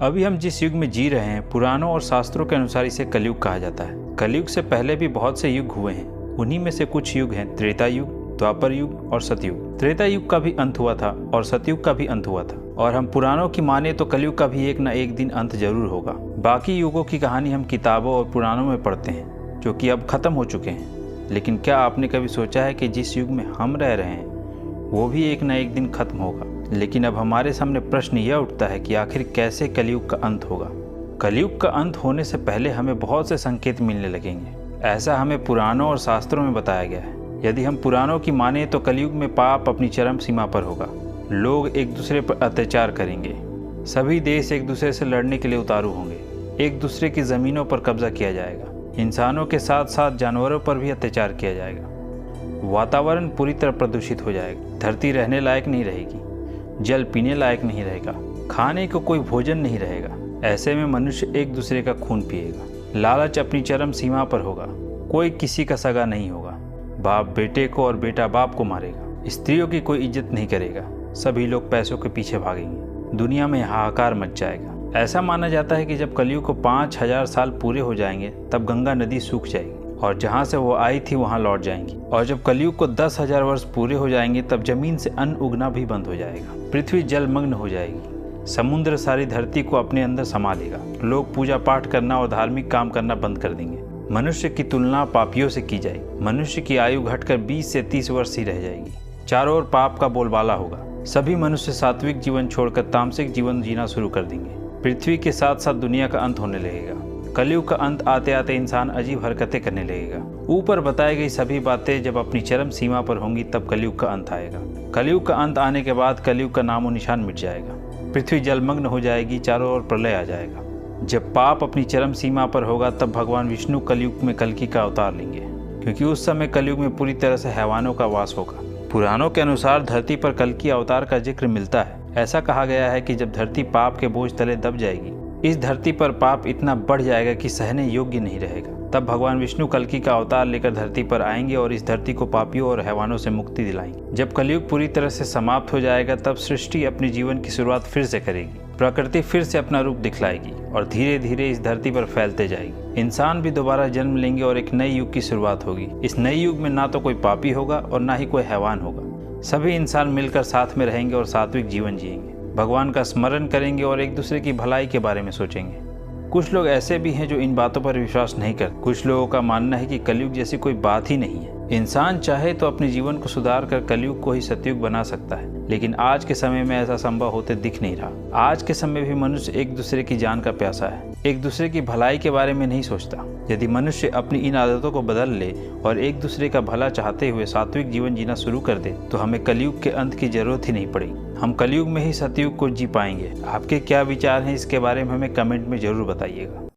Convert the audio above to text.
अभी हम जिस युग में जी रहे हैं, पुराणों और शास्त्रों के अनुसार इसे कलयुग कहा जाता है। कलयुग से पहले भी बहुत से युग हुए हैं। उन्हीं में से कुछ युग हैं त्रेता युग, द्वापर युग और सतयुग। त्रेता युग का भी अंत हुआ था और सतयुग का भी अंत हुआ था, और हम पुराणों की माने तो कलयुग का भी एक न एक दिन अंत जरूर होगा। बाकी युगों की कहानी हम किताबों और पुराणों में पढ़ते हैं, जो कि अब खत्म हो चुके हैं। लेकिन क्या आपने कभी सोचा है कि जिस युग में हम रह रहे हैं वो भी एक न एक दिन खत्म होगा? लेकिन अब हमारे सामने प्रश्न यह उठता है कि आखिर कैसे कलयुग का अंत होगा। कलयुग का अंत होने से पहले हमें बहुत से संकेत मिलने लगेंगे। ऐसा हमें पुराणों और शास्त्रों में बताया गया है। यदि हम पुराणों की माने तो कलयुग में पाप अपनी चरम सीमा पर होगा। लोग एक दूसरे पर अत्याचार करेंगे। सभी देश एक दूसरे से लड़ने के लिए उतारू होंगे। एक दूसरे की ज़मीनों पर कब्जा किया जाएगा। इंसानों के साथ साथ जानवरों पर भी अत्याचार किया जाएगा। वातावरण पूरी तरह प्रदूषित हो जाएगा। धरती रहने लायक नहीं रहेगी। जल पीने लायक नहीं रहेगा। खाने को कोई भोजन नहीं रहेगा। ऐसे में मनुष्य एक दूसरे का खून पिएगा। लालच अपनी चरम सीमा पर होगा। कोई किसी का सगा नहीं होगा। बाप बेटे को और बेटा बाप को मारेगा। स्त्रियों की कोई इज्जत नहीं करेगा। सभी लोग पैसों के पीछे भागेंगे। दुनिया में हाहाकार मच जाएगा। ऐसा माना जाता है कि जब कलयुग को 5000 साल पूरे हो जाएंगे तब गंगा नदी सूख जाएगी और जहाँ से वो आई थी वहाँ लौट जाएंगी। और जब कलयुग को 10,000 वर्ष पूरे हो जाएंगे तब जमीन से अन्न उगना भी बंद हो जाएगा। पृथ्वी जलमग्न हो जाएगी। समुद्र सारी धरती को अपने अंदर समा लेगा। लोग पूजा पाठ करना और धार्मिक काम करना बंद कर देंगे। मनुष्य की तुलना पापियों से की जाएगी। मनुष्य की आयु घटकर 20 से 30 वर्ष ही रह जाएगी। चारों ओर पाप का बोलबाला होगा। सभी मनुष्य सात्विक जीवन छोड़कर तामसिक जीवन जीना शुरू कर देंगे। पृथ्वी के साथ साथ दुनिया का अंत होने लगेगा। कलयुग का अंत आते आते इंसान अजीब हरकतें करने लगेगा। ऊपर बताई गई सभी बातें जब अपनी चरम सीमा पर होंगी तब कलयुग का अंत आएगा। कलयुग का अंत आने के बाद कलयुग का नामो निशान मिट जाएगा। पृथ्वी जलमग्न हो जाएगी। चारों ओर प्रलय आ जाएगा। जब पाप अपनी चरम सीमा पर होगा तब भगवान विष्णु कलयुग में कल्कि का अवतार लेंगे, क्योंकि उस समय कलयुग में पूरी तरह से हैवानों का वास होगा। पुराणों के अनुसार धरती पर कल्कि अवतार का जिक्र मिलता है। ऐसा कहा गया है कि जब धरती पाप के बोझ तले दब जाएगी, इस धरती पर पाप इतना बढ़ जाएगा कि सहने योग्य नहीं रहेगा। तब भगवान विष्णु कल्कि का अवतार लेकर धरती पर आएंगे और इस धरती को पापियों और हैवानों से मुक्ति दिलाएंगे। जब कलयुग पूरी तरह से समाप्त हो जाएगा तब सृष्टि अपने जीवन की शुरुआत फिर से करेगी। प्रकृति फिर से अपना रूप दिखलाएगी और धीरे धीरे इस धरती पर फैलते जाएगी। इंसान भी दोबारा जन्म लेंगे और एक नए युग की शुरुआत होगी। इस नए युग में ना तो कोई पापी होगा और ना ही कोई हैवान होगा। सभी इंसान मिलकर साथ में रहेंगे और सात्विक जीवन जिएंगे। भगवान का स्मरण करेंगे और एक दूसरे की भलाई के बारे में सोचेंगे। कुछ लोग ऐसे भी हैं जो इन बातों पर विश्वास नहीं करते। कुछ लोगों का मानना है कि कलयुग जैसी कोई बात ही नहीं है। इंसान चाहे तो अपने जीवन को सुधार कर कलयुग को ही सतयुग बना सकता है, लेकिन आज के समय में ऐसा संभव होते दिख नहीं रहा। आज के समय भी मनुष्य एक दूसरे की जान का प्यासा है। एक दूसरे की भलाई के बारे में नहीं सोचता। यदि मनुष्य अपनी इन आदतों को बदल ले और एक दूसरे का भला चाहते हुए सात्विक जीवन जीना शुरू कर दे तो हमें कलयुग के अंत की जरूरत ही नहीं पड़ेगी। हम कलयुग में ही सतयुग को जी पाएंगे। आपके क्या विचार हैं इसके बारे में हमें कमेंट में जरूर बताइएगा।